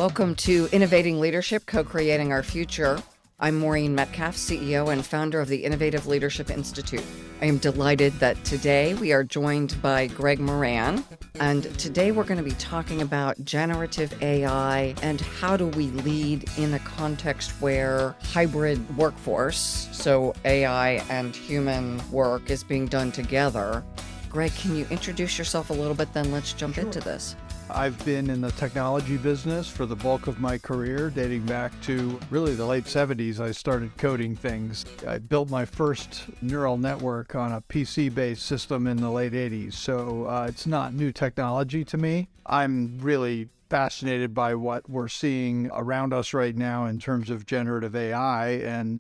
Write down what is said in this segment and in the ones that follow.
Welcome to Innovating Leadership, Co-Creating Our Future. I'm Maureen Metcalf, CEO and founder of the Innovative Leadership Institute. I am delighted that today we are joined by Greg Moran, and today we're going to be talking about generative AI and how do we lead in a context where hybrid workforce, so AI and human work, is being done together. Greg, can you introduce yourself a little bit, then let's jump into this. I've been in the technology business for the bulk of my career, dating back to really the late 70s. I started coding things. I built my first neural network on a PC-based system in the late 80s, so it's not new technology to me. I'm really fascinated by what we're seeing around us right now in terms of generative AI, and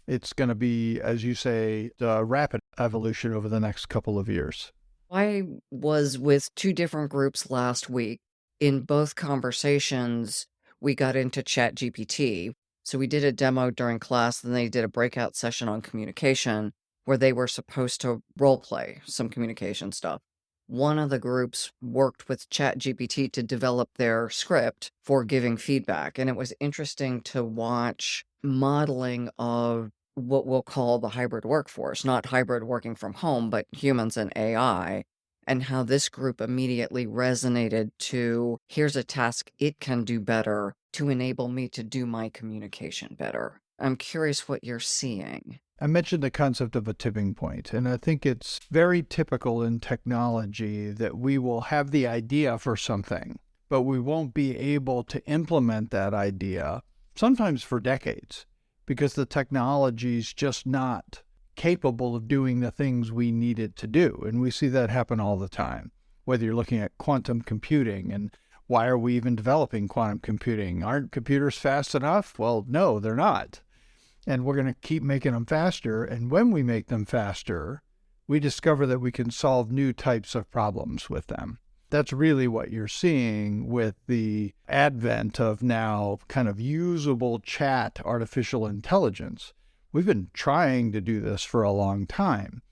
it's going to be, as you say, a rapid evolution over the next couple of years. I was with two different groups last week. In both conversations, we got into ChatGPT. So we did a demo during class, then they did a breakout session on communication where they were supposed to role play some communication stuff. One of the groups worked with ChatGPT to develop their script for giving feedback. And it was interesting to watch modeling of what we'll call the hybrid workforce, not hybrid working from home, but humans and AI, and how this group immediately resonated to, here's a task it can do better to enable me to do my communication better. I'm curious what you're seeing. I mentioned the concept of a tipping point, and I think it's very typical in technology that we will have the idea for something, but we won't be able to implement that idea, sometimes for decades, because the technology is just not capable of doing the things we need it to do. And we see that happen all the time, whether you're looking at quantum computing and why are we even developing quantum computing? Aren't computers fast enough? Well, no, they're not. And we're going to keep making them faster. And when we make them faster, we discover that we can solve new types of problems with them. That's really what you're seeing with the advent of now kind of usable chat artificial intelligence. We've been trying to do this for a long time.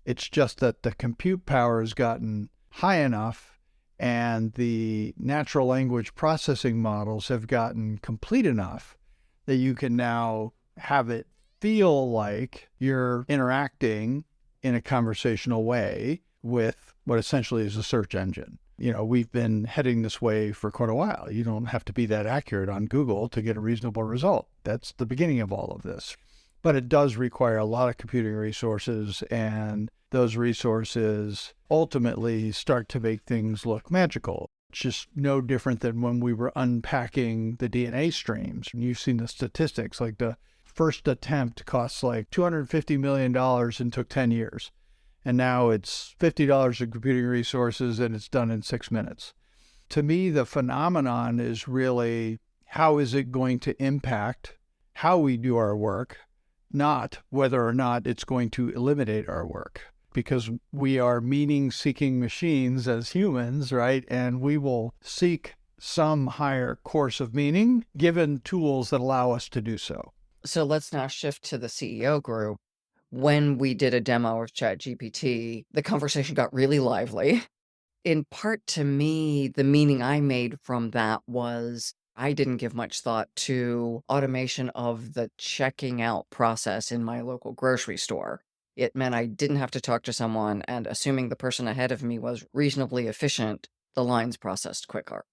It's just that the compute power has gotten high enough and the natural language processing models have gotten complete enough that you can now have it feel like you're interacting in a conversational way with what essentially is a search engine. You know, we've been heading this way for quite a while. You don't have to be that accurate on Google to get a reasonable result. That's the beginning of all of this. But it does require a lot of computing resources, and those resources ultimately start to make things look magical. It's just no different than when we were unpacking the DNA streams. And you've seen the statistics, like the first attempt costs like $250 million and took 10 years. And now it's $50 of computing resources and it's done in 6 minutes. To me, the phenomenon is really how is it going to impact how we do our work, not whether or not it's going to eliminate our work. Because we are meaning-seeking machines as humans, right? And we will seek some higher course of meaning given tools that allow us to do so. So let's now shift to the CEO group. When we did a demo of ChatGPT, the conversation got really lively. In part, to me, the meaning I made from that was I didn't give much thought to automation of the checking out process in my local grocery store. It meant I didn't have to talk to someone, and assuming the person ahead of me was reasonably efficient, the lines processed quicker.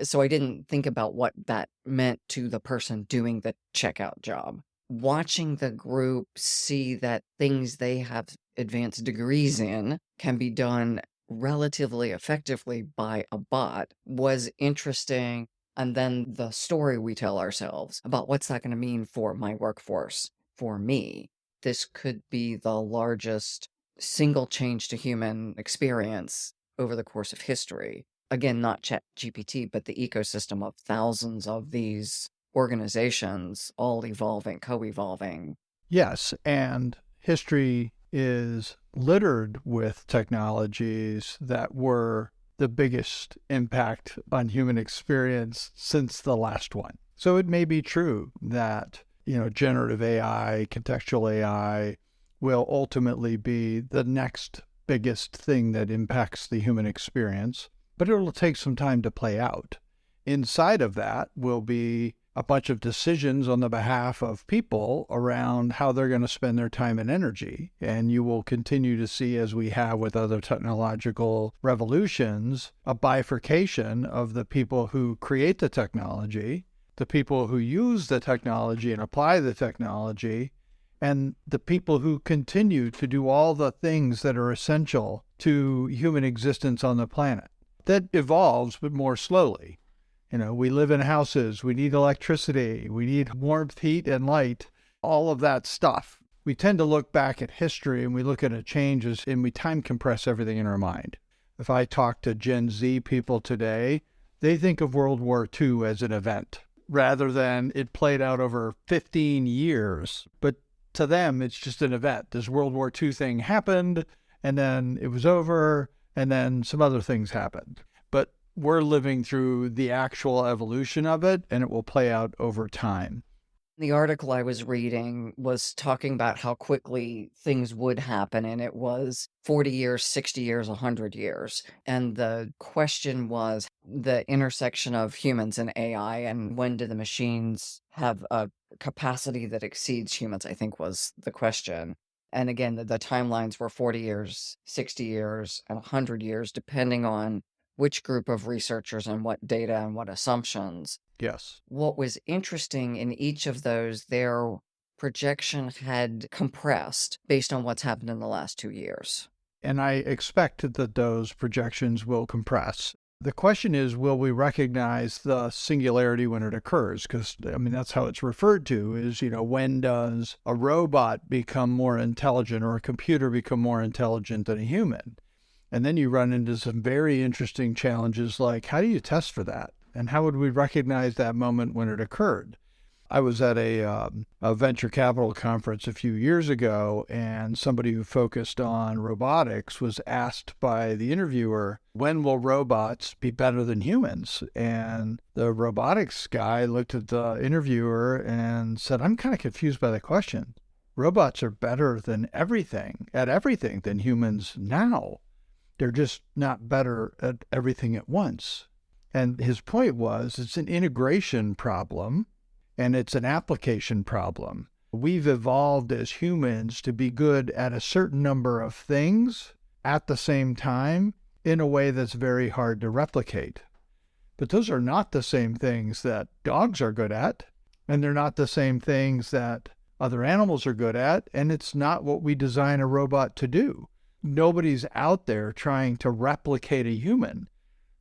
So I didn't think about what that meant to the person doing the checkout job. Watching the group see that things they have advanced degrees in can be done relatively effectively by a bot was interesting. And then the story we tell ourselves about what's that going to mean for my workforce, for me. This could be the largest single change to human experience over the course of history. Again, not ChatGPT, but the ecosystem of thousands of these organizations all evolving, co-evolving. Yes, and history is littered with technologies that were the biggest impact on human experience since the last one. So it may be true that, generative AI, contextual AI will ultimately be the next biggest thing that impacts the human experience, but it'll take some time to play out. Inside of that will be a bunch of decisions on the behalf of people around how they're going to spend their time and energy. And you will continue to see, as we have with other technological revolutions, a bifurcation of the people who create the technology, the people who use the technology and apply the technology, and the people who continue to do all the things that are essential to human existence on the planet. That evolves, but more slowly. We live in houses, we need electricity, we need warmth, heat, and light, all of that stuff. We tend to look back at history and we look at changes and we time compress everything in our mind. If I talk to Gen Z people today, they think of World War II as an event rather than it played out over 15 years. But to them, it's just an event. This World War II thing happened, and then it was over, and then some other things happened. But we're living through the actual evolution of it, and it will play out over time. The article I was reading was talking about how quickly things would happen, and it was 40 years, 60 years, 100 years. And the question was the intersection of humans and AI, and when do the machines have a capacity that exceeds humans, I think was the question. And again, the timelines were 40 years, 60 years, and 100 years, depending on which group of researchers and what data and what assumptions. Yes. What was interesting in each of those, their projection had compressed based on what's happened in the last 2 years. And I expect that those projections will compress. The question is, will we recognize the singularity when it occurs? Because, that's how it's referred to is, when does a robot become more intelligent or a computer become more intelligent than a human? And then you run into some very interesting challenges like, how do you test for that? And how would we recognize that moment when it occurred? I was at a venture capital conference a few years ago, and somebody who focused on robotics was asked by the interviewer, when will robots be better than humans? And the robotics guy looked at the interviewer and said, I'm kind of confused by the question. Robots are better than at everything than humans now. They're just not better at everything at once. And his point was, it's an integration problem and it's an application problem. We've evolved as humans to be good at a certain number of things at the same time in a way that's very hard to replicate. But those are not the same things that dogs are good at, and they're not the same things that other animals are good at, and it's not what we design a robot to do. Nobody's out there trying to replicate a human.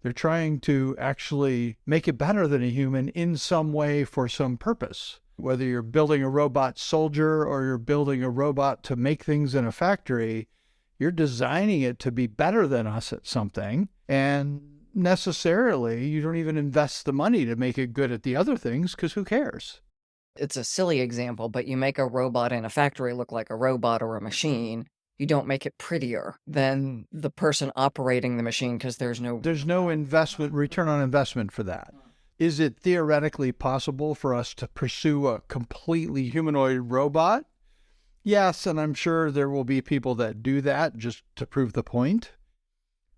They're trying to actually make it better than a human in some way for some purpose. Whether you're building a robot soldier or you're building a robot to make things in a factory, you're designing it to be better than us at something. And necessarily, you don't even invest the money to make it good at the other things because who cares? It's a silly example, but you make a robot in a factory look like a robot or a machine. You don't make it prettier than the person operating the machine because there's no return on investment for that. Is it theoretically possible for us to pursue a completely humanoid robot? Yes, and I'm sure there will be people that do that just to prove the point.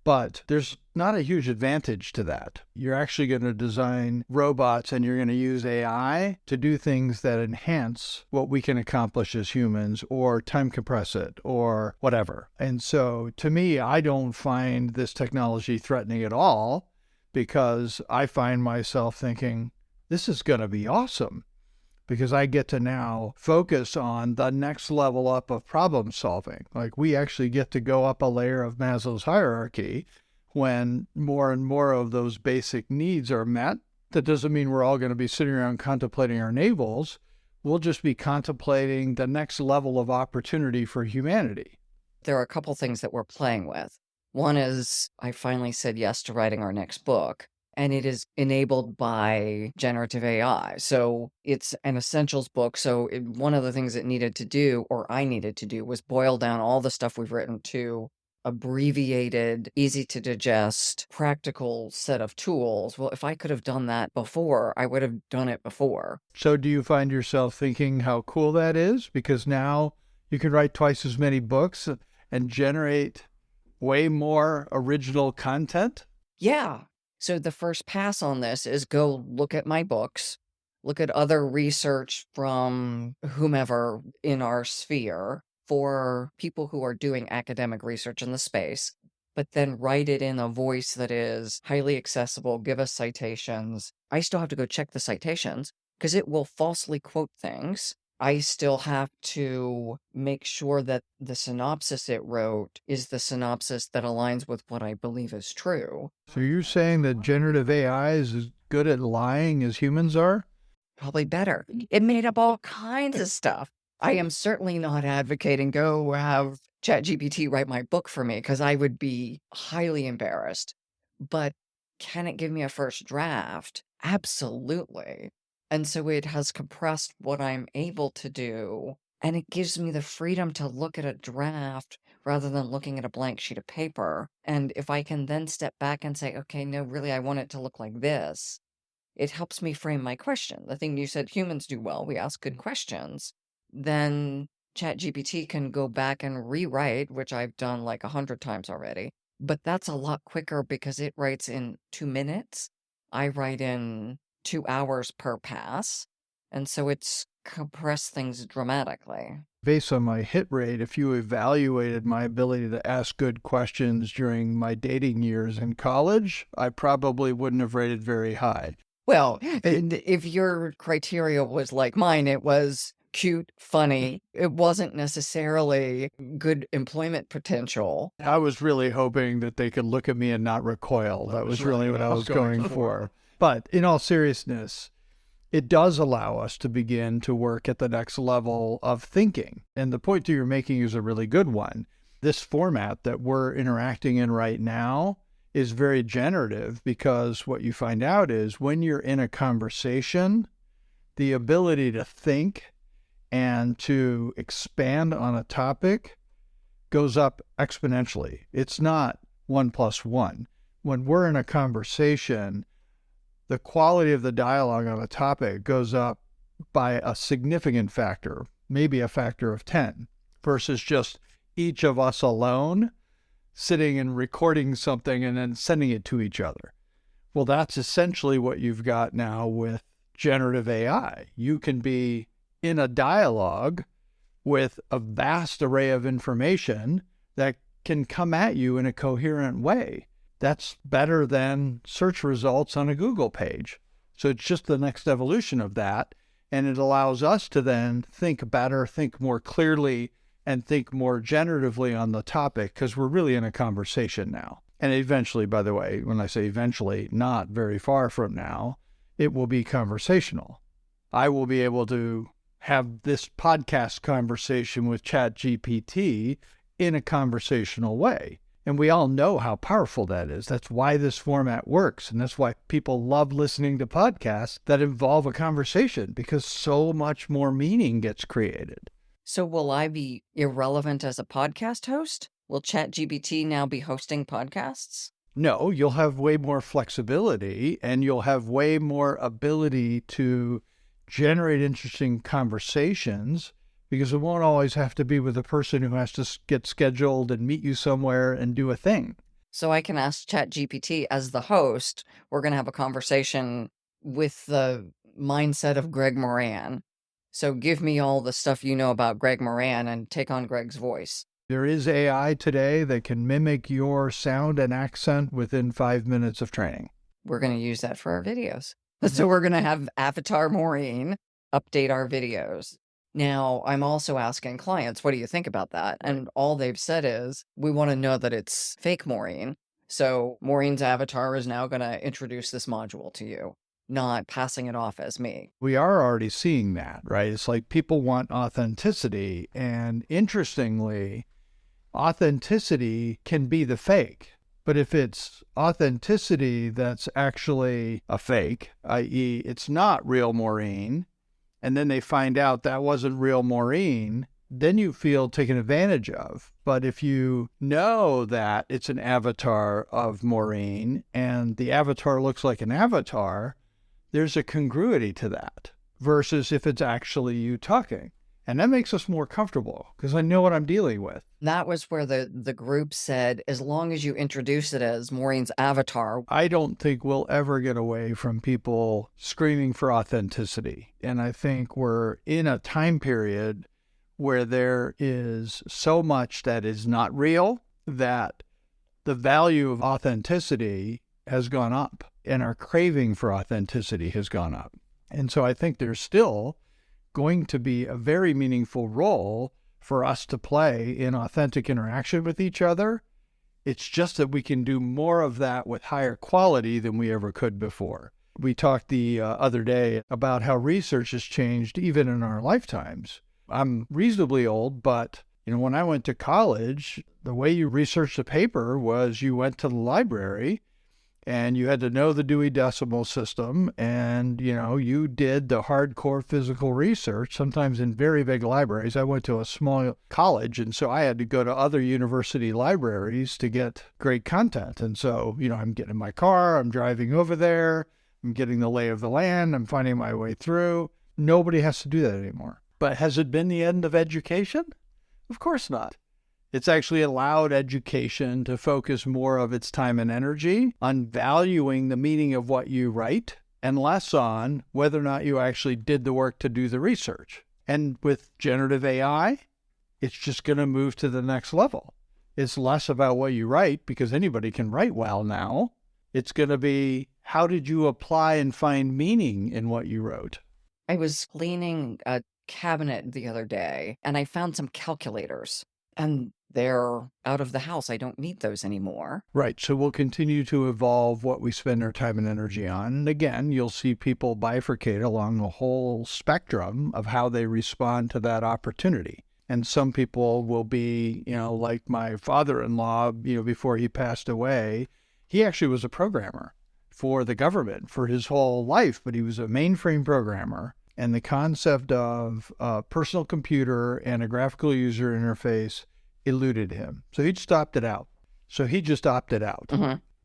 But there's not a huge advantage to that. You're actually going to design robots and you're going to use AI to do things that enhance what we can accomplish as humans or time compress it or whatever. And so to me, I don't find this technology threatening at all because I find myself thinking, this is going to be awesome because I get to now focus on the next level up of problem solving. Like we actually get to go up a layer of Maslow's hierarchy when more and more of those basic needs are met. That doesn't mean we're all going to be sitting around contemplating our navels. We'll just be contemplating the next level of opportunity for humanity. There are a couple things that we're playing with. One is I finally said yes to writing our next book. And it is enabled by generative AI. So it's an essentials book. So one of the things it needed to do, or I needed to do, was boil down all the stuff we've written to abbreviated, easy to digest, practical set of tools. Well, if I could have done that before, I would have done it before. So do you find yourself thinking how cool that is? Because now you can write twice as many books and generate way more original content? Yeah. So the first pass on this is go look at my books, look at other research from whomever in our sphere for people who are doing academic research in the space, but then write it in a voice that is highly accessible, give us citations. I still have to go check the citations because it will falsely quote things. I still have to make sure that the synopsis it wrote is the synopsis that aligns with what I believe is true. So you're saying that generative AI is as good at lying as humans are? Probably better. It made up all kinds of stuff. I am certainly not advocating go have ChatGPT write my book for me because I would be highly embarrassed. But can it give me a first draft? Absolutely. And so it has compressed what I'm able to do, and it gives me the freedom to look at a draft rather than looking at a blank sheet of paper. And if I can then step back and say, okay, no, really, I want it to look like this, it helps me frame my question. The thing you said humans do well, we ask good questions. Then ChatGPT can go back and rewrite, which I've done like 100 times already. But that's a lot quicker because it writes in 2 minutes. I write in 2 hours per pass. And so it's compressed things dramatically. Based on my hit rate, if you evaluated my ability to ask good questions during my dating years in college, I probably wouldn't have rated very high. Well, and if your criteria was like mine, it was cute, funny. It wasn't necessarily good employment potential. I was really hoping that they could look at me and not recoil. That was really what I was going for. But in all seriousness, it does allow us to begin to work at the next level of thinking. And the point that you're making is a really good one. This format that we're interacting in right now is very generative because what you find out is when you're in a conversation, the ability to think and to expand on a topic goes up exponentially. It's not 1 + 1. When we're in a conversation, the quality of the dialogue on a topic goes up by a significant factor, maybe a factor of 10, versus just each of us alone sitting and recording something and then sending it to each other. Well, that's essentially what you've got now with generative AI. You can be in a dialogue with a vast array of information that can come at you in a coherent way. That's better than search results on a Google page. So it's just the next evolution of that. And it allows us to then think better, think more clearly, and think more generatively on the topic because we're really in a conversation now. And eventually, by the way, when I say eventually, not very far from now, it will be conversational. I will be able to have this podcast conversation with ChatGPT in a conversational way. And we all know how powerful that is. That's why this format works. And that's why people love listening to podcasts that involve a conversation because so much more meaning gets created. So will I be irrelevant as a podcast host? Will ChatGPT now be hosting podcasts? No, you'll have way more flexibility and you'll have way more ability to generate interesting conversations because it won't always have to be with a person who has to get scheduled and meet you somewhere and do a thing. So I can ask ChatGPT as the host, we're going to have a conversation with the mindset of Greg Moran. So give me all the stuff you know about Greg Moran and take on Greg's voice. There is AI today that can mimic your sound and accent within 5 minutes of training. We're going to use that for our videos. So we're going to have Avatar Maureen update our videos. Now, I'm also asking clients, what do you think about that? And all they've said is, we want to know that it's fake Maureen. So Maureen's avatar is now going to introduce this module to you, not passing it off as me. We are already seeing that, right? It's like people want authenticity. And interestingly, authenticity can be the fake. But if it's authenticity that's actually a fake, i.e., it's not real Maureen, and then they find out that wasn't real Maureen, then you feel taken advantage of. But if you know that it's an avatar of Maureen and the avatar looks like an avatar, there's a congruity to that versus if it's actually you talking. And that makes us more comfortable because I know what I'm dealing with. That was where the group said, as long as you introduce it as Maureen's avatar. I don't think we'll ever get away from people screaming for authenticity. And I think we're in a time period where there is so much that is not real that the value of authenticity has gone up and our craving for authenticity has gone up. And so I think there's still going to be a very meaningful role for us to play in authentic interaction with each other. It's just that we can do more of that with higher quality than we ever could before. We talked the other day about how research has changed even in our lifetimes. I'm reasonably old, but when I went to college, the way you researched a paper was you went to the library and you had to know the Dewey Decimal System, and, you did the hardcore physical research, sometimes in very big libraries. I went to a small college, and so I had to go to other university libraries to get great content. And so, I'm getting in my car, I'm driving over there, I'm getting the lay of the land, I'm finding my way through. Nobody has to do that anymore. But has it been the end of education? Of course not. It's actually allowed education to focus more of its time and energy on valuing the meaning of what you write and less on whether or not you actually did the work to do the research. And with generative AI, it's just going to move to the next level. It's less about what you write because anybody can write well now. It's going to be, how did you apply and find meaning in what you wrote? I was cleaning a cabinet the other day and I found some calculators, and they're out of the house. I don't need those anymore. Right. So we'll continue to evolve what we spend our time and energy on. And again, you'll see people bifurcate along the whole spectrum of how they respond to that opportunity. And some people will be, like my father-in-law, before he passed away, he actually was a programmer for the government for his whole life, but he was a mainframe programmer. And the concept of a personal computer and a graphical user interface eluded him. So he just opted out.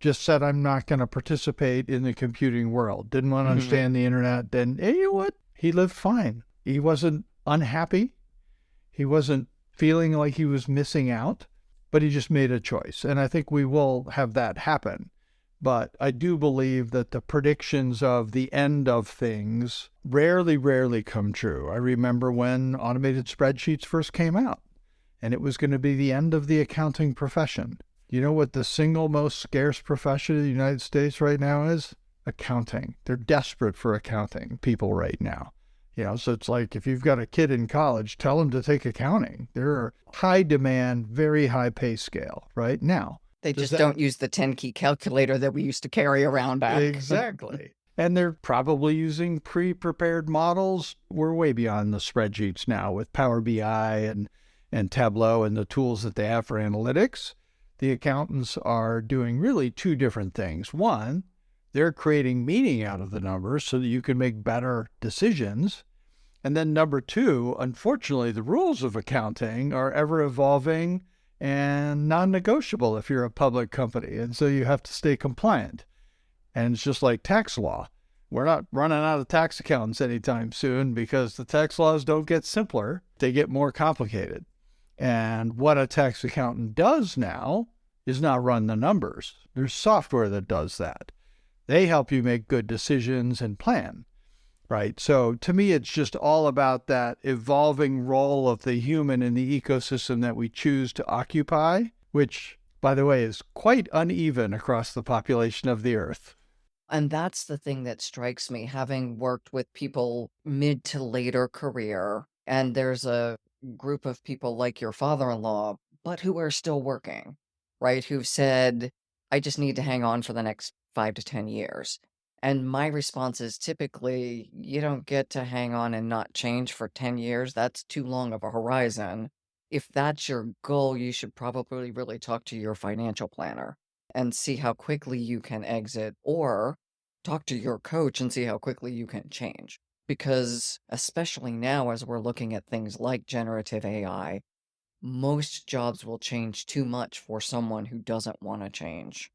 Just said, I'm not going to participate in the computing world. Didn't want to understand the internet. Then, you know what? He lived fine. He wasn't unhappy. He wasn't feeling like he was missing out, but he just made a choice. And I think we will have that happen. But I do believe that the predictions of the end of things rarely come true. I remember when automated spreadsheets first came out, and it was going to be the end of the accounting profession. You know what the single most scarce profession in the United States right now is? Accounting. They're desperate for accounting people right now. So it's like if you've got a kid in college, tell them to take accounting. There are high demand, very high pay scale right now. They just don't use the 10-key calculator that we used to carry around back. Exactly. And they're probably using pre-prepared models. We're way beyond the spreadsheets now with Power BI and Tableau and the tools that they have for analytics. The accountants are doing really two different things. One, they're creating meaning out of the numbers so that you can make better decisions. And then number two, unfortunately, the rules of accounting are ever evolving and non-negotiable if you're a public company. And so you have to stay compliant. And it's just like tax law. We're not running out of tax accountants anytime soon because the tax laws don't get simpler. They get more complicated. And what a tax accountant does now is not run the numbers. There's software that does that. They help you make good decisions and plan. Right. So to me, it's just all about that evolving role of the human in the ecosystem that we choose to occupy, which, by the way, is quite uneven across the population of the earth. And that's the thing that strikes me, having worked with people mid to later career. And there's a group of people like your father-in-law, but who are still working, right? Who've said, I just need to hang on for the next 5 to 10 years. And my response is typically, you don't get to hang on and not change for 10 years. That's too long of a horizon. If that's your goal, you should probably really talk to your financial planner and see how quickly you can exit, or talk to your coach and see how quickly you can change. Because especially now, as we're looking at things like generative AI, most jobs will change too much for someone who doesn't want to change.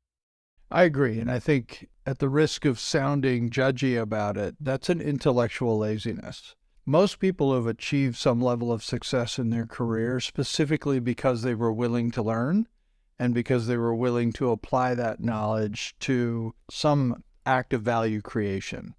I agree. And I think at the risk of sounding judgy about it, that's an intellectual laziness. Most people have achieved some level of success in their career specifically because they were willing to learn and because they were willing to apply that knowledge to some act of value creation.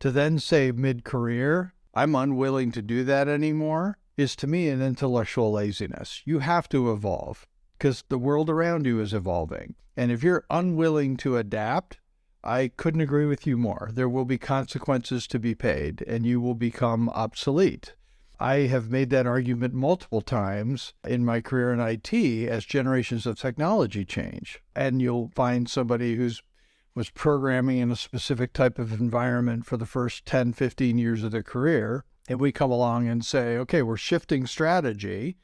To then say mid-career, I'm unwilling to do that anymore, is to me an intellectual laziness. You have to evolve because the world around you is evolving. And if you're unwilling to adapt, I couldn't agree with you more. There will be consequences to be paid, and you will become obsolete. I have made that argument multiple times in my career in IT as generations of technology change. And you'll find somebody was programming in a specific type of environment for the first 10, 15 years of their career. And we come along and say, okay, we're shifting strategy,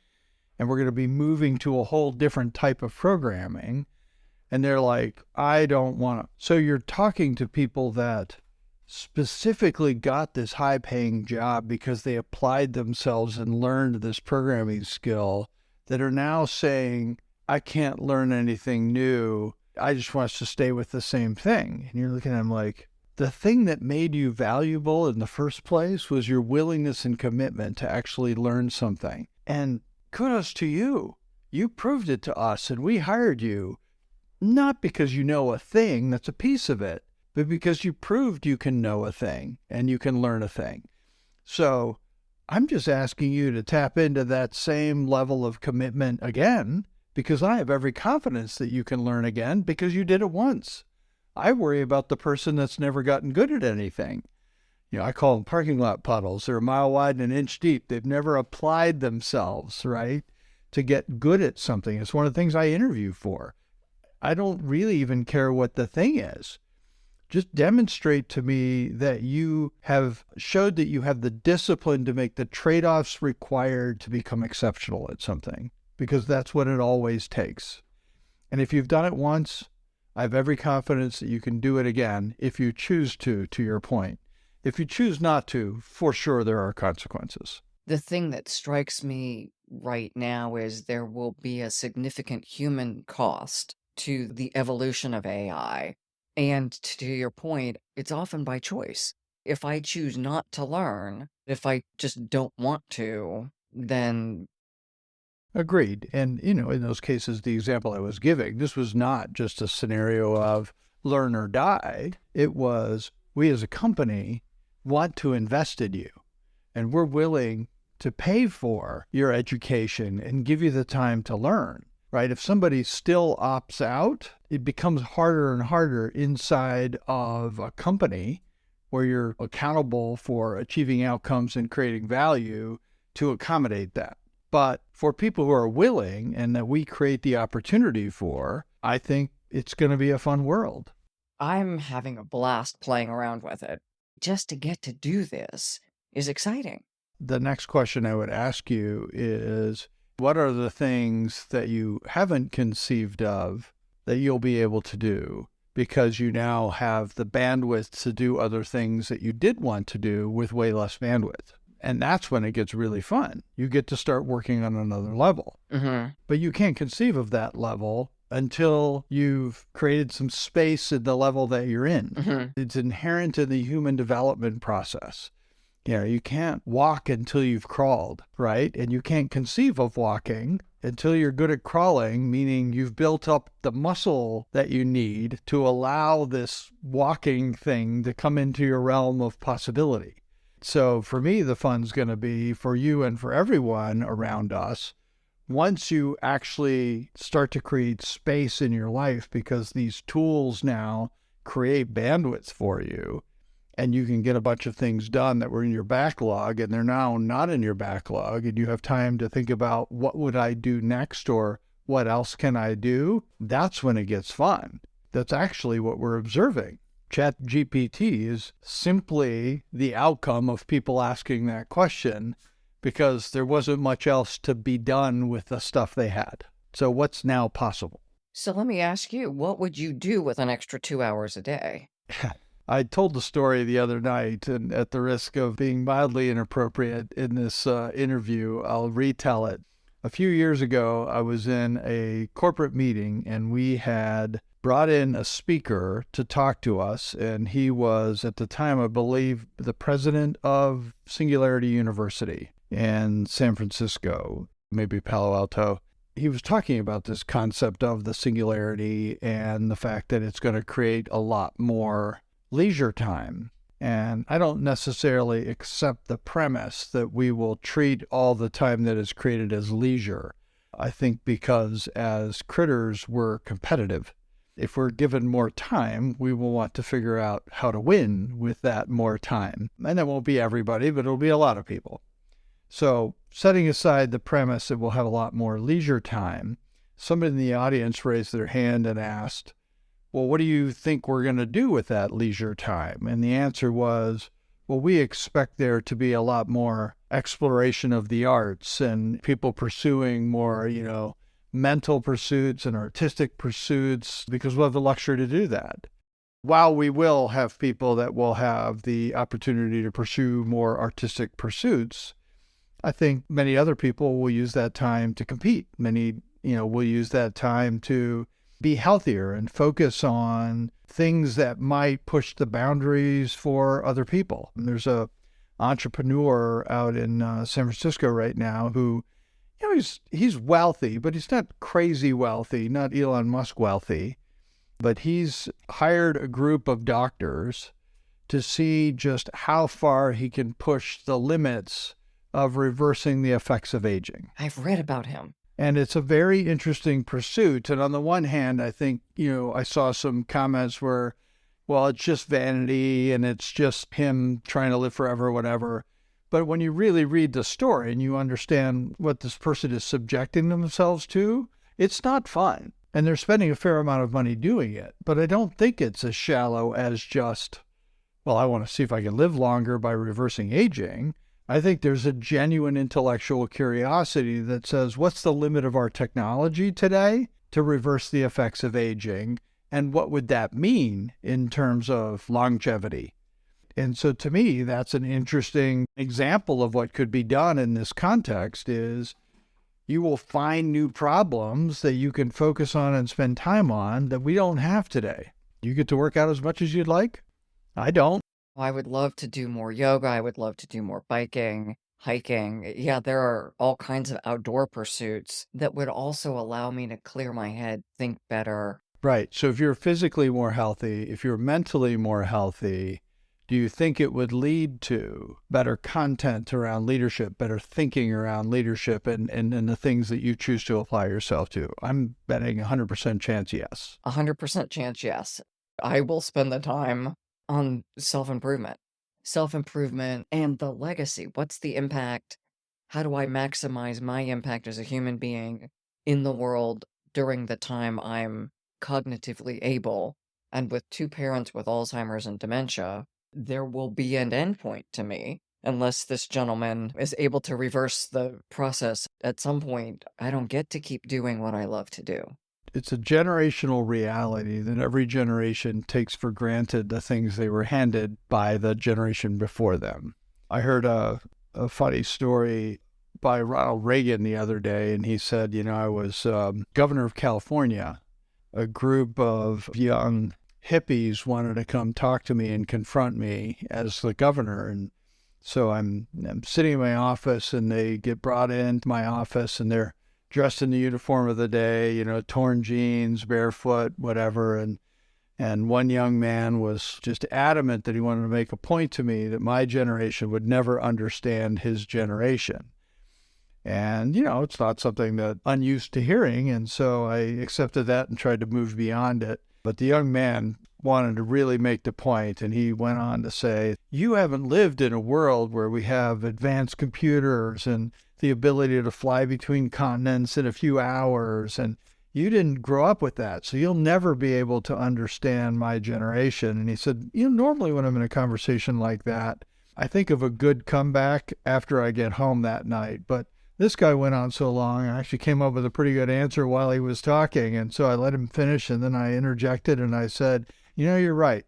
and we're going to be moving to a whole different type of programming. And they're like, I don't want to. So you're talking to people that specifically got this high-paying job because they applied themselves and learned this programming skill that are now saying, I can't learn anything new. I just want us to stay with the same thing. And you're looking at them like, the thing that made you valuable in the first place was your willingness and commitment to actually learn something. And kudos to you. You proved it to us, and we hired you. Not because you know a thing that's a piece of it, but because you proved you can know a thing and you can learn a thing. So I'm just asking you to tap into that same level of commitment again, because I have every confidence that you can learn again because you did it once. I worry about the person that's never gotten good at anything. I call them parking lot puddles. They're a mile wide and an inch deep. They've never applied themselves, right, to get good at something. It's one of the things I interview for. I don't really even care what the thing is. Just demonstrate to me that you have showed that you have the discipline to make the trade-offs required to become exceptional at something, because that's what it always takes. And if you've done it once, I have every confidence that you can do it again if you choose to your point. If you choose not to, for sure there are consequences. The thing that strikes me right now is there will be a significant human cost to the evolution of AI. And to your point, it's often by choice. If I choose not to learn, if I just don't want to, then Agreed. And, in those cases, the example I was giving, this was not just a scenario of learn or die. It was, we as a company want to invest in you, and we're willing to pay for your education and give you the time to learn, right? If somebody still opts out, it becomes harder and harder inside of a company where you're accountable for achieving outcomes and creating value to accommodate that. But for people who are willing and that we create the opportunity for, I think it's going to be a fun world. I'm having a blast playing around with it. Just to get to do this is exciting. The next question I would ask you is, what are the things that you haven't conceived of that you'll be able to do because you now have the bandwidth to do other things that you did want to do with way less bandwidth? And that's when it gets really fun. You get to start working on another level. Mm-hmm. But you can't conceive of that level until you've created some space at the level that you're in. Mm-hmm. It's inherent in the human development process. You can't walk until you've crawled, right? And you can't conceive of walking until you're good at crawling, meaning you've built up the muscle that you need to allow this walking thing to come into your realm of possibility. So for me, the fun's going to be for you and for everyone around us. Once you actually start to create space in your life, because these tools now create bandwidth for you, and you can get a bunch of things done that were in your backlog and they're now not in your backlog, and you have time to think about what would I do next or what else can I do, that's when it gets fun. That's actually what we're observing. ChatGPT is simply the outcome of people asking that question because there wasn't much else to be done with the stuff they had. So what's now possible? So let me ask you, what would you do with an extra 2 hours a day? I told the story the other night, and at the risk of being mildly inappropriate in this interview, I'll retell it. A few years ago, I was in a corporate meeting, and we had brought in a speaker to talk to us, and he was, at the time, I believe, the president of Singularity University in San Francisco, maybe Palo Alto. He was talking about this concept of the singularity and the fact that it's going to create a lot more leisure time. And I don't necessarily accept the premise that we will treat all the time that is created as leisure. I think because as critters, we're competitive. If we're given more time, we will want to figure out how to win with that more time. And it won't be everybody, but it'll be a lot of people. So setting aside the premise that we'll have a lot more leisure time, somebody in the audience raised their hand and asked, well, what do you think we're going to do with that leisure time? And the answer was, well, we expect there to be a lot more exploration of the arts and people pursuing more, mental pursuits and artistic pursuits, because we'll have the luxury to do that. While we will have people that will have the opportunity to pursue more artistic pursuits, I think many other people will use that time to compete. Many, will use that time to be healthier and focus on things that might push the boundaries for other people. And there's a entrepreneur out in San Francisco right now who, he's wealthy, but he's not crazy wealthy, not Elon Musk wealthy, but he's hired a group of doctors to see just how far he can push the limits of reversing the effects of aging. I've read about him. And it's a very interesting pursuit. And on the one hand, I think, I saw some comments where, well, it's just vanity and it's just him trying to live forever or whatever. But when you really read the story and you understand what this person is subjecting themselves to, it's not fun. And they're spending a fair amount of money doing it. But I don't think it's as shallow as just, well, I want to see if I can live longer by reversing aging. I think there's a genuine intellectual curiosity that says, what's the limit of our technology today to reverse the effects of aging? And what would that mean in terms of longevity? And so to me, that's an interesting example of what could be done in this context is you will find new problems that you can focus on and spend time on that we don't have today. You get to work out as much as you'd like. I don't. I would love to do more yoga. I would love to do more biking, hiking. Yeah, there are all kinds of outdoor pursuits that would also allow me to clear my head, think better. Right. So if you're physically more healthy, if you're mentally more healthy, do you think it would lead to better content around leadership, better thinking around leadership and the things that you choose to apply yourself to? I'm betting 100% chance yes. 100% chance yes. I will spend the time on self-improvement and the legacy. What's the impact? How do I maximize my impact as a human being in the world during the time I'm cognitively able? And with two parents with Alzheimer's and dementia, there will be an endpoint to me unless this gentleman is able to reverse the process. At some point, I don't get to keep doing what I love to do. It's a generational reality that every generation takes for granted the things they were handed by the generation before them. I heard a funny story by Ronald Reagan the other day, and he said, I was governor of California. A group of young hippies wanted to come talk to me and confront me as the governor. And so I'm sitting in my office, and they get brought into my office, and they're dressed in the uniform of the day, torn jeans, barefoot, whatever. And one young man was just adamant that he wanted to make a point to me that my generation would never understand his generation. And, it's not something that I'm used to hearing. And so I accepted that and tried to move beyond it. But the young man wanted to really make the point, and he went on to say, you haven't lived in a world where we have advanced computers and the ability to fly between continents in a few hours, and you didn't grow up with that, so you'll never be able to understand my generation. And he said, normally when I'm in a conversation like that, I think of a good comeback after I get home that night, but this guy went on so long, I actually came up with a pretty good answer while he was talking, and so I let him finish, and then I interjected, and I said, you're right.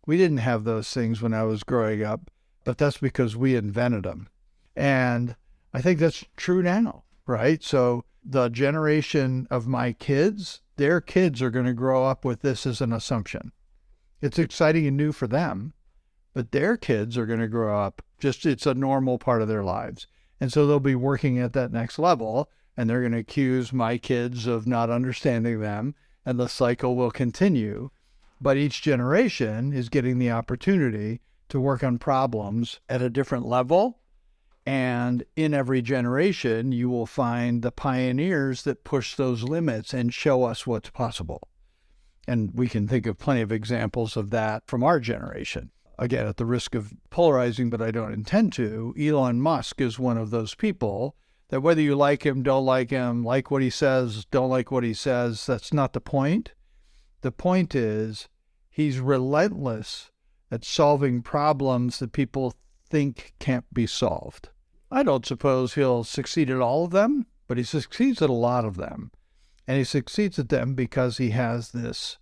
We didn't have those things when I was growing up, but that's because we invented them. And I think that's true now, right? So the generation of my kids, their kids are going to grow up with this as an assumption. It's exciting and new for them, but their kids are going to grow up it's a normal part of their lives. And so they'll be working at that next level, and they're going to accuse my kids of not understanding them, and the cycle will continue. But each generation is getting the opportunity to work on problems at a different level. And in every generation, you will find the pioneers that push those limits and show us what's possible. And we can think of plenty of examples of that from our generation. Again, at the risk of polarizing, but I don't intend to, Elon Musk is one of those people that whether you like him, don't like him, like what he says, don't like what he says, that's not the point. The point is he's relentless at solving problems that people think can't be solved. I don't suppose he'll succeed at all of them, but he succeeds at a lot of them. And he succeeds at them because he has this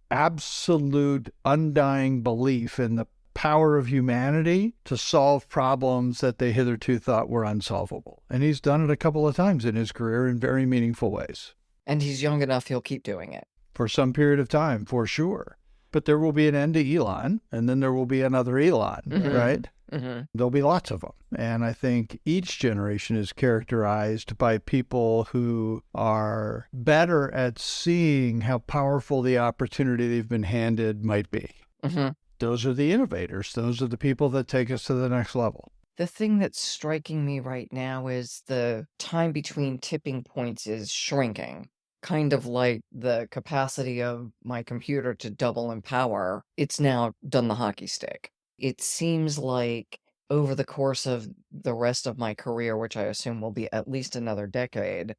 absolute undying belief in the power of humanity to solve problems that they hitherto thought were unsolvable. And he's done it a couple of times in his career in very meaningful ways. And he's young enough, he'll keep doing it. For some period of time, for sure. But there will be an end to Elon, and then there will be another Elon, right? Mm-hmm. There'll be lots of them. And I think each generation is characterized by people who are better at seeing how powerful the opportunity they've been handed might be. Mm-hmm. Those are the innovators. Those are the people that take us to the next level. The thing that's striking me right now is the time between tipping points is shrinking. Kind of like the capacity of my computer to double in power, it's now done the hockey stick. It seems like over the course of the rest of my career, which I assume will be at least another decade,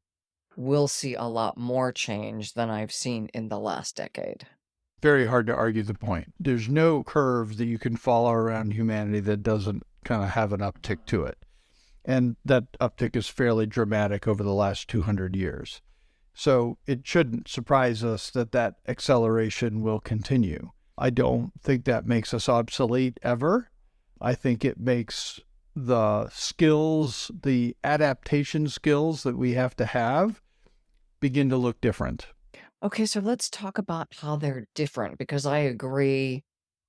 we'll see a lot more change than I've seen in the last decade. Very hard to argue the point. There's no curve that you can follow around humanity that doesn't kind of have an uptick to it. And that uptick is fairly dramatic over the last 200 years. So it shouldn't surprise us that that acceleration will continue. I don't think that makes us obsolete ever. I think it makes the skills, the adaptation skills that we have to have begin to look different. Okay, so let's talk about how they're different, because I agree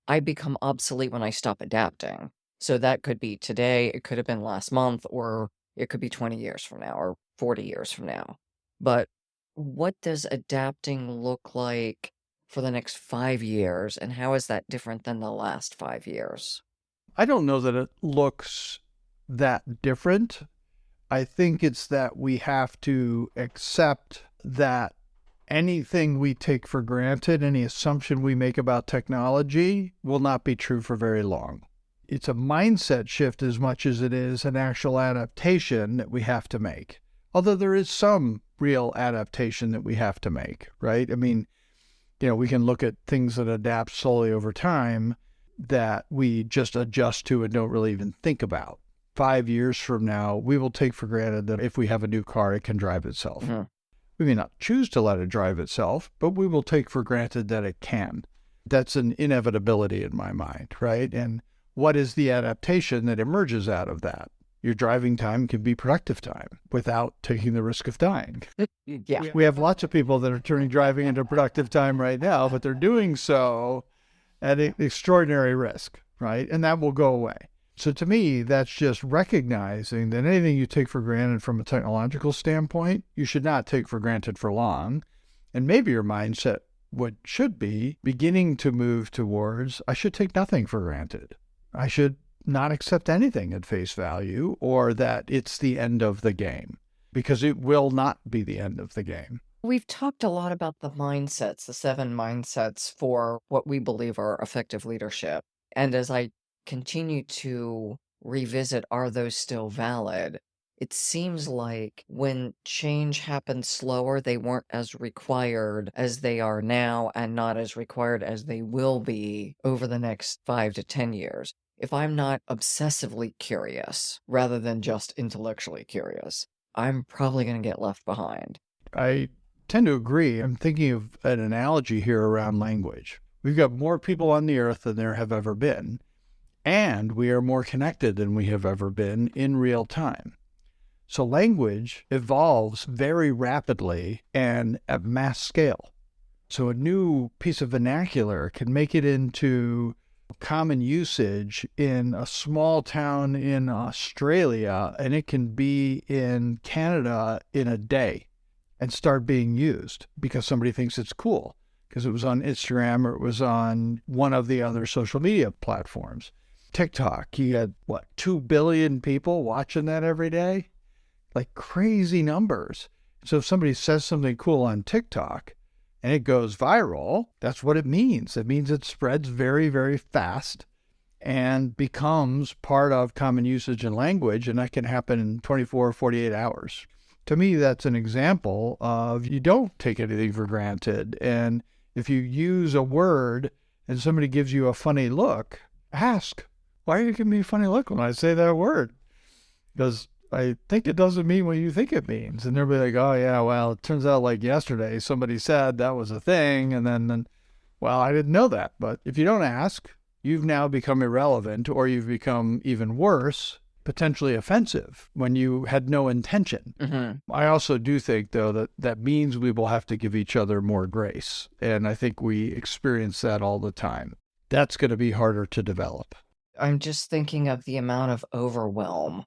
I become obsolete when I stop adapting. So that could be today, it could have been last month, or it could be 20 years from now or 40 years from now. But what does adapting look like for the next 5 years, and how is that different than the last 5 years? I don't know that it looks that different. I think it's that we have to accept that anything we take for granted, any assumption we make about technology, will not be true for very long. It's a mindset shift as much as it is an actual adaptation that we have to make. Although there is some real adaptation that we have to make, right? I mean, we can look at things that adapt slowly over time that we just adjust to and don't really even think about. 5 years from now, we will take for granted that if we have a new car, it can drive itself. Mm-hmm. We may not choose to let it drive itself, but we will take for granted that it can. That's an inevitability in my mind, right? And what is the adaptation that emerges out of that? Your driving time can be productive time without taking the risk of dying. Yeah. We have lots of people that are turning driving into productive time right now, but they're doing so at an extraordinary risk, right? And that will go away. So to me, that's just recognizing that anything you take for granted from a technological standpoint, you should not take for granted for long. And maybe your mindset should be beginning to move towards, I should take nothing for granted. I should not accept anything at face value, or that it's the end of the game, because it will not be the end of the game. We've talked a lot about the mindsets, the 7 mindsets for what we believe are effective leadership. And as I continue to revisit, are those still valid? It seems like when change happened slower, they weren't as required as they are now, and not as required as they will be over the next 5 to 10 years. If I'm not obsessively curious, rather than just intellectually curious, I'm probably going to get left behind. I tend to agree. I'm thinking of an analogy here around language. We've got more people on the earth than there have ever been, and we are more connected than we have ever been in real time. So language evolves very rapidly and at mass scale. So a new piece of vernacular can make it into common usage in a small town in Australia, and it can be in Canada in a day and start being used because somebody thinks it's cool because it was on Instagram or it was on one of the other social media platforms. TikTok, you got what, 2 billion people watching that every day? Like crazy numbers. So if somebody says something cool on TikTok and it goes viral, that's what it means. It means it spreads very, very fast and becomes part of common usage and language, and that can happen in 24 or 48 hours. To me, that's an example of you don't take anything for granted. And if you use a word and somebody gives you a funny look, ask, why are you giving me a funny look when I say that word? Because I think it doesn't mean what you think it means. And they'll be like, oh, yeah, well, it turns out like yesterday somebody said that was a thing. And then, well, I didn't know that. But if you don't ask, you've now become irrelevant, or you've become even worse, potentially offensive when you had no intention. Mm-hmm. I also do think, though, that that means we will have to give each other more grace. And I think we experience that all the time. That's going to be harder to develop. I'm just thinking of the amount of overwhelm.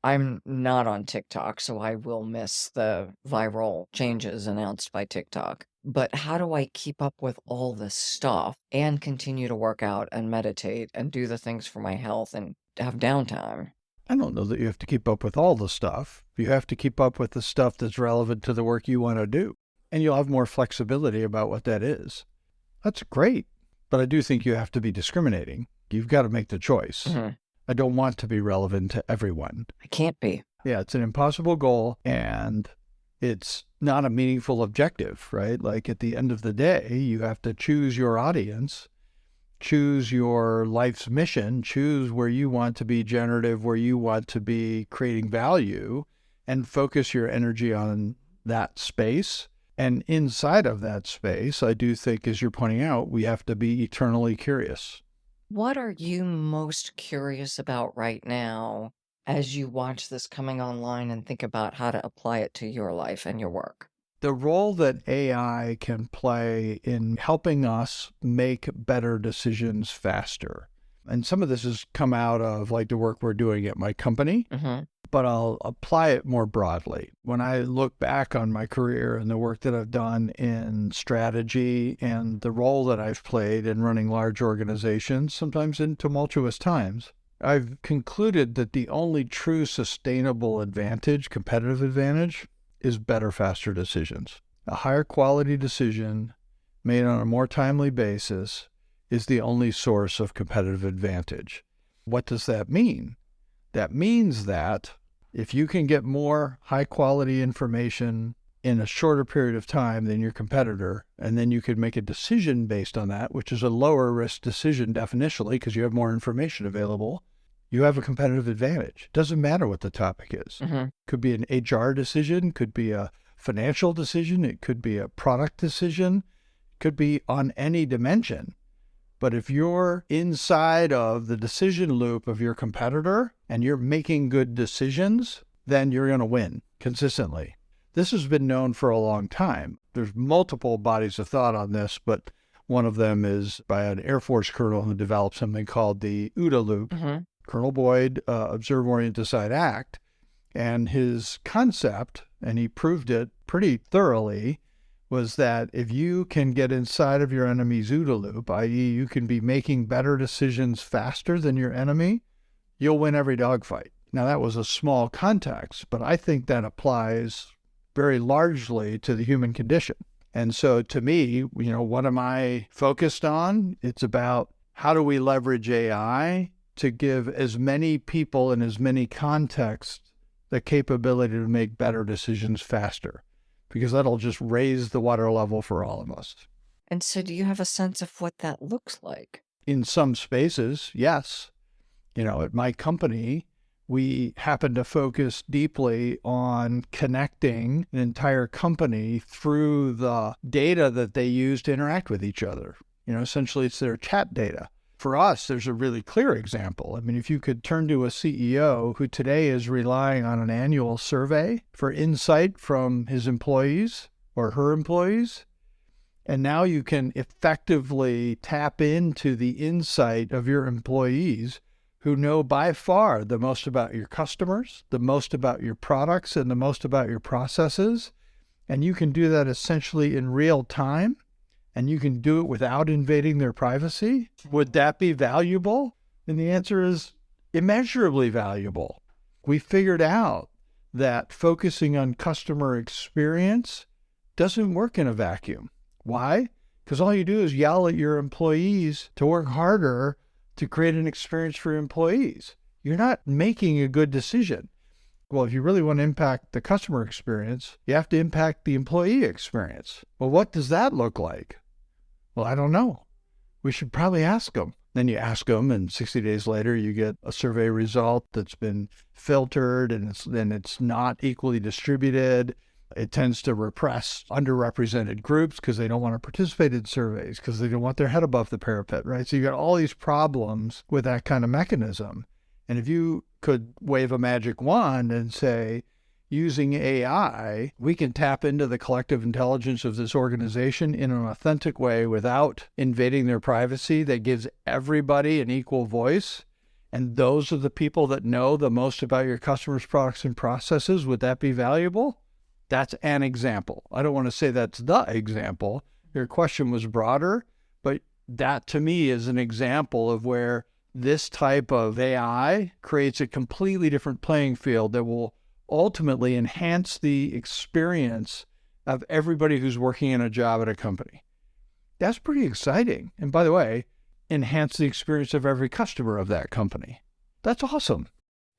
I'm not on TikTok, so I will miss the viral changes announced by TikTok. But how do I keep up with all this stuff and continue to work out and meditate and do the things for my health and have downtime? I don't know that you have to keep up with all the stuff. You have to keep up with the stuff that's relevant to the work you want to do. And you'll have more flexibility about what that is. That's great. But I do think you have to be discriminating. You've got to make the choice. Mm-hmm. I don't want to be relevant to everyone. I can't be. Yeah, it's an impossible goal, and it's not a meaningful objective, right? Like at the end of the day, you have to choose your audience, choose your life's mission, choose where you want to be generative, where you want to be creating value, and focus your energy on that space. And inside of that space, I do think, as you're pointing out, we have to be eternally curious. What are you most curious about right now as you watch this coming online and think about how to apply it to your life and your work? The role that AI can play in helping us make better decisions faster. And some of this has come out of like the work we're doing at my company, but I'll apply it more broadly. When I look back on my career and the work that I've done in strategy and the role that I've played in running large organizations, sometimes in tumultuous times, I've concluded that the only true sustainable advantage, competitive advantage, is better, faster decisions. A higher quality decision made on a more timely basis is the only source of competitive advantage. What does that mean? That means that if you can get more high quality information in a shorter period of time than your competitor, and then you could make a decision based on that, which is a lower risk decision definitionally because you have more information available, you have a competitive advantage. Doesn't matter what the topic is. Could be an HR decision, could be a financial decision, it could be a product decision, could be on any dimension. But if you're inside of the decision loop of your competitor and you're making good decisions, then you're going to win consistently. This has been known for a long time. There's multiple bodies of thought on this, but one of them is by an Air Force colonel who developed something called the OODA loop. Colonel Boyd, Observe, Orient, Decide, Act. And his concept, and he proved it pretty thoroughly, was that if you can get inside of your enemy's OODA loop, i.e. you can be making better decisions faster than your enemy, you'll win every dogfight. Now that was a small context, but I think that applies very largely to the human condition. And so to me, what am I focused on? It's about how do we leverage AI to give as many people in as many contexts the capability to make better decisions faster, because that'll just raise the water level for all of us. And so do you have a sense of what that looks like? In some spaces, yes. At my company, we happen to focus deeply on connecting an entire company through the data that they use to interact with each other. Essentially it's their chat data. For us, there's a really clear example. I mean, if you could turn to a CEO who today is relying on an annual survey for insight from his employees or her employees, And now you can effectively tap into the insight of your employees who know by far the most about your customers, the most about your products, and the most about your processes. And you can do that essentially in real time, and you can do it without invading their privacy. Would that be valuable? And the answer is immeasurably valuable. We figured out that focusing on customer experience doesn't work in a vacuum. Why? Because all you do is yell at your employees to work harder to create an experience for your employees. You're not making a good decision. Well, if you really want to impact the customer experience, you have to impact the employee experience. Well, what does that look like? Well, I don't know. We should probably ask them. Then you ask them, and 60 days later, you get a survey result that's been filtered, and it's not equally distributed. It tends to repress underrepresented groups because they don't want to participate in surveys, because they don't want their head above the parapet, right? So you got all these problems with that kind of mechanism. And if you could wave a magic wand and say, using AI, we can tap into the collective intelligence of this organization in an authentic way without invading their privacy, that gives everybody an equal voice, and those are the people that know the most about your customers' products and processes, would that be valuable? That's an example. I don't want to say that's the example. Your question was broader, but that to me is an example of where this type of AI creates a completely different playing field that will ultimately enhance the experience of everybody who's working in a job at a company. That's pretty exciting. And by the way, enhance the experience of every customer of that company. That's awesome.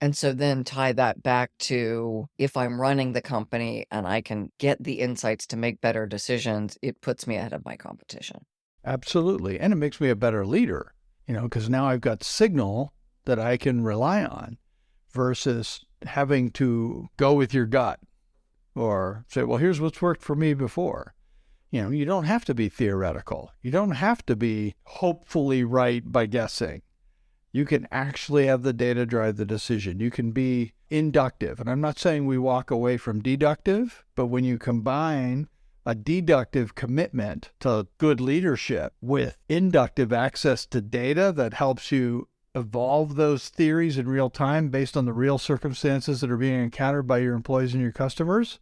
And so then tie that back to, if I'm running the company and I can get the insights to make better decisions, it puts me ahead of my competition. Absolutely. And it makes me a better leader, because now I've got signal that I can rely on versus having to go with your gut or say, well, here's what's worked for me before. You don't have to be theoretical. You don't have to be hopefully right by guessing. You can actually have the data drive the decision. You can be inductive. And I'm not saying we walk away from deductive, but when you combine a deductive commitment to good leadership with inductive access to data that helps you evolve those theories in real time based on the real circumstances that are being encountered by your employees and your customers,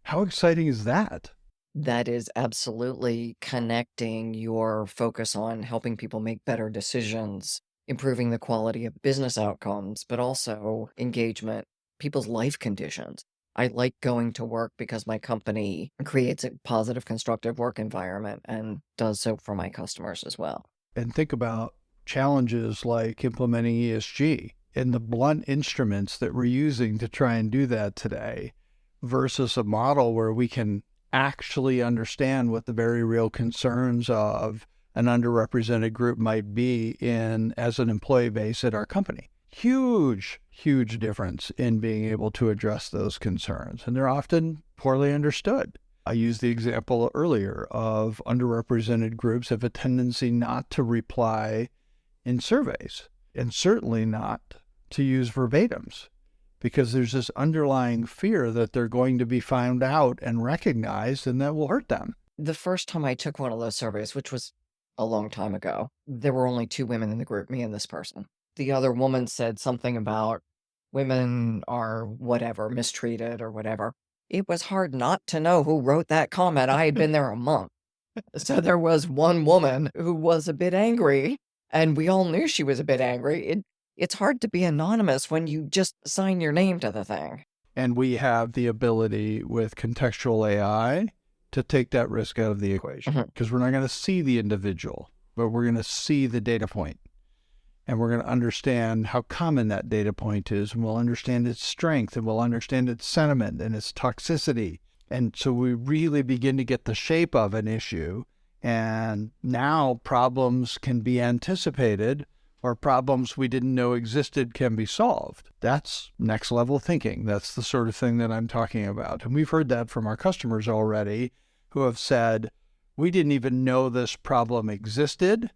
how exciting is that? That is absolutely connecting your focus on helping people make better decisions, improving the quality of business outcomes, but also engagement, people's life conditions. I like going to work because my company creates a positive, constructive work environment and does so for my customers as well. And think about challenges like implementing ESG and the blunt instruments that we're using to try and do that today versus a model where we can actually understand what the very real concerns of an underrepresented group might be as an employee base at our company. Huge difference in being able to address those concerns. And they're often poorly understood. I used the example earlier of underrepresented groups have a tendency not to reply in surveys, and certainly not to use verbatims, because there's this underlying fear that they're going to be found out and recognized, and that will hurt them. The first time I took one of those surveys, which was a long time ago, there were only 2 women in the group, me and this person. The other woman said something about women are whatever, mistreated or whatever. It was hard not to know who wrote that comment. I had been there a month. So there was one woman who was a bit angry, and we all knew she was a bit angry. It's hard to be anonymous when you just sign your name to the thing. And we have the ability with contextual AI to take that risk out of the equation, because we're not going to see the individual, but we're going to see the data point. And we're going to understand how common that data point is, and we'll understand its strength, and we'll understand its sentiment and its toxicity. And so we really begin to get the shape of an issue, and now problems can be anticipated, or problems we didn't know existed can be solved. That's next level thinking. That's the sort of thing that I'm talking about. And we've heard that from our customers already, who have said, we didn't even know this problem existed,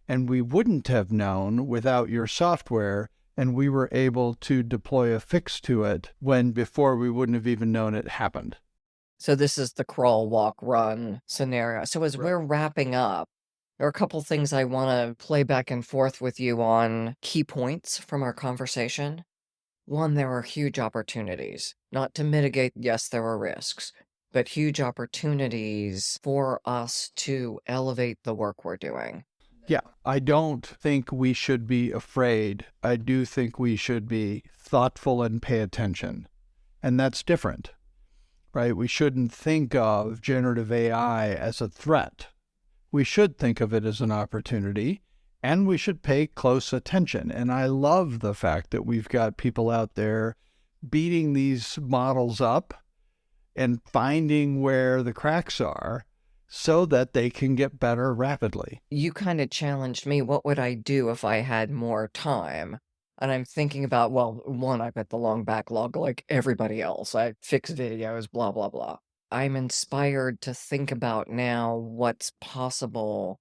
and we wouldn't have known without your software, and we were able to deploy a fix to it when before we wouldn't have even known it happened. So this is the crawl, walk, run scenario. So as Right. we're wrapping up, there are a couple things I want to play back and forth with you on key points from our conversation. One, there are huge opportunities. Not to mitigate, yes, there are risks, but huge opportunities for us to elevate the work we're doing. Yeah, I don't think we should be afraid. I do think we should be thoughtful and pay attention. And that's different, right? We shouldn't think of generative AI as a threat. We should think of it as an opportunity, and we should pay close attention. And I love the fact that we've got people out there beating these models up and finding where the cracks are so that they can get better rapidly. You kind of challenged me, what would I do if I had more time? And I'm thinking about, well, one, I've got the long backlog like everybody else. I fix videos, blah, blah, blah. I'm inspired to think about now what's possible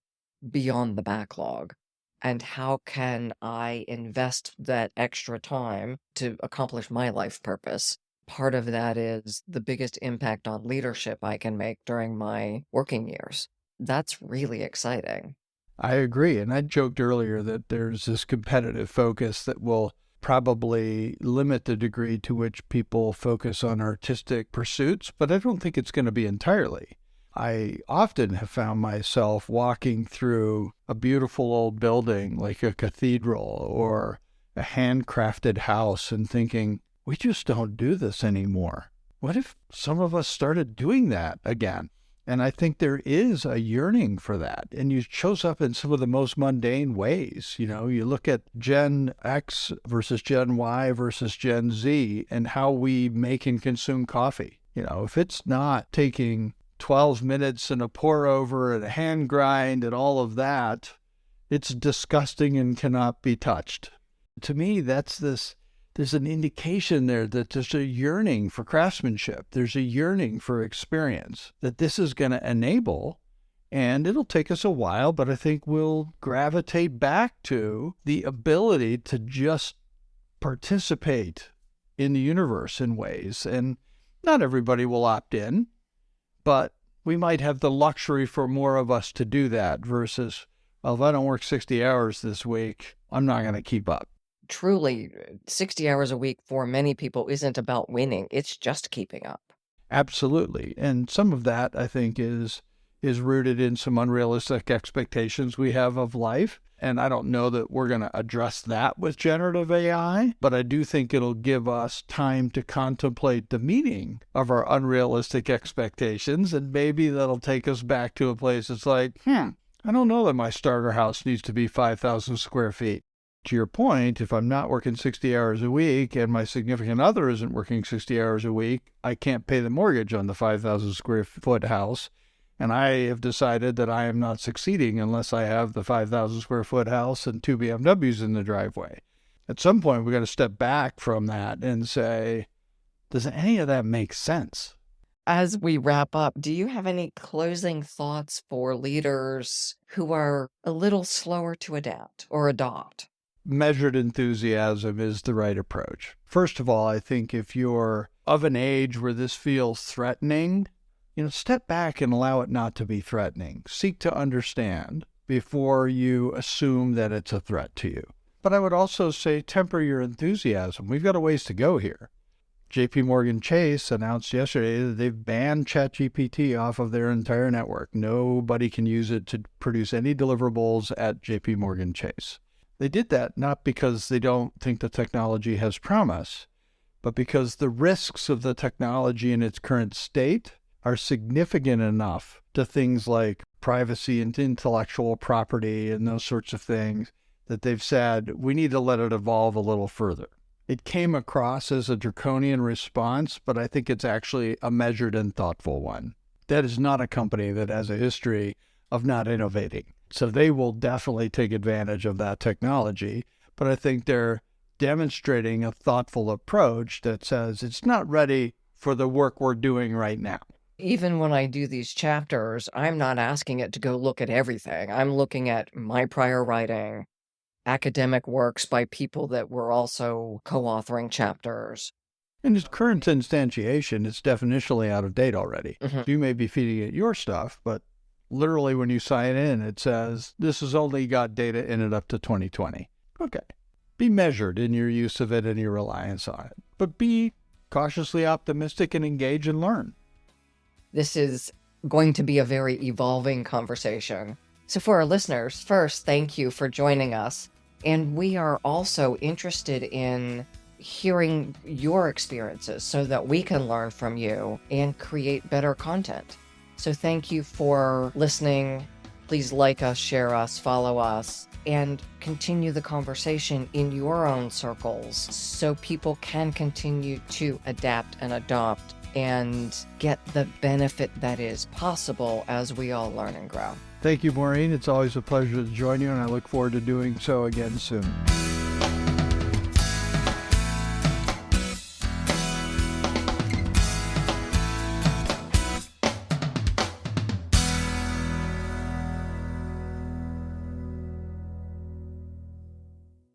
beyond the backlog and how can I invest that extra time to accomplish my life purpose. Part of that is the biggest impact on leadership I can make during my working years. That's really exciting. I agree. And I joked earlier that there's this competitive focus that will probably limit the degree to which people focus on artistic pursuits, but I don't think it's going to be entirely. I often have found myself walking through a beautiful old building like a cathedral or a handcrafted house and thinking, we just don't do this anymore. What if some of us started doing that again? And I think there is a yearning for that. And it shows up in some of the most mundane ways. You know, you look at Gen X versus Gen Y versus Gen Z and how we make and consume coffee. You know, if it's not taking 12 minutes and a pour over and a hand grind and all of that, it's disgusting and cannot be touched. To me, there's an indication there that there's a yearning for craftsmanship. There's a yearning for experience that this is going to enable. And it'll take us a while, but I think we'll gravitate back to the ability to just participate in the universe in ways. And not everybody will opt in, but we might have the luxury for more of us to do that versus, well, if I don't work 60 hours this week, I'm not going to keep up. Truly, 60 hours a week for many people isn't about winning, it's just keeping up. Absolutely. And some of that, I think, is rooted in some unrealistic expectations we have of life. And I don't know that we're going to address that with generative AI, but I do think it'll give us time to contemplate the meaning of our unrealistic expectations. And maybe that'll take us back to a place that's like, I don't know that my starter house needs to be 5,000 square feet. To your point, if I'm not working 60 hours a week and my significant other isn't working 60 hours a week, I can't pay the mortgage on the 5,000 square foot house. And I have decided that I am not succeeding unless I have the 5,000 square foot house and 2 BMWs in the driveway. At some point, we've got to step back from that and say, does any of that make sense? As we wrap up, do you have any closing thoughts for leaders who are a little slower to adapt or adopt? Measured enthusiasm is the right approach. First of all, I think if you're of an age where this feels threatening, step back and allow it not to be threatening. Seek to understand before you assume that it's a threat to you. But I would also say temper your enthusiasm. We've got a ways to go here. JP Morgan Chase announced yesterday that they've banned ChatGPT off of their entire network. Nobody can use it to produce any deliverables at JP Morgan Chase. They did that not because they don't think the technology has promise, but because the risks of the technology in its current state are significant enough to things like privacy and intellectual property and those sorts of things that they've said, we need to let it evolve a little further. It came across as a draconian response, but I think it's actually a measured and thoughtful one. That is not a company that has a history of not innovating. So they will definitely take advantage of that technology, but I think they're demonstrating a thoughtful approach that says it's not ready for the work we're doing right now. Even when I do these chapters, I'm not asking it to go look at everything. I'm looking at my prior writing, academic works by people that were also co-authoring chapters. In its current instantiation, it's definitionally out of date already. Mhm. You may be feeding it your stuff, but literally when you sign in, it says, this has only got data in it up to 2020. Okay. Be measured in your use of it and your reliance on it, but be cautiously optimistic and engage and learn. This is going to be a very evolving conversation. So for our listeners, first, thank you for joining us. And we are also interested in hearing your experiences so that we can learn from you and create better content. So thank you for listening. Please like us, share us, follow us, and continue the conversation in your own circles so people can continue to adapt and adopt and get the benefit that is possible as we all learn and grow. Thank you, Maureen. It's always a pleasure to join you, and I look forward to doing so again soon.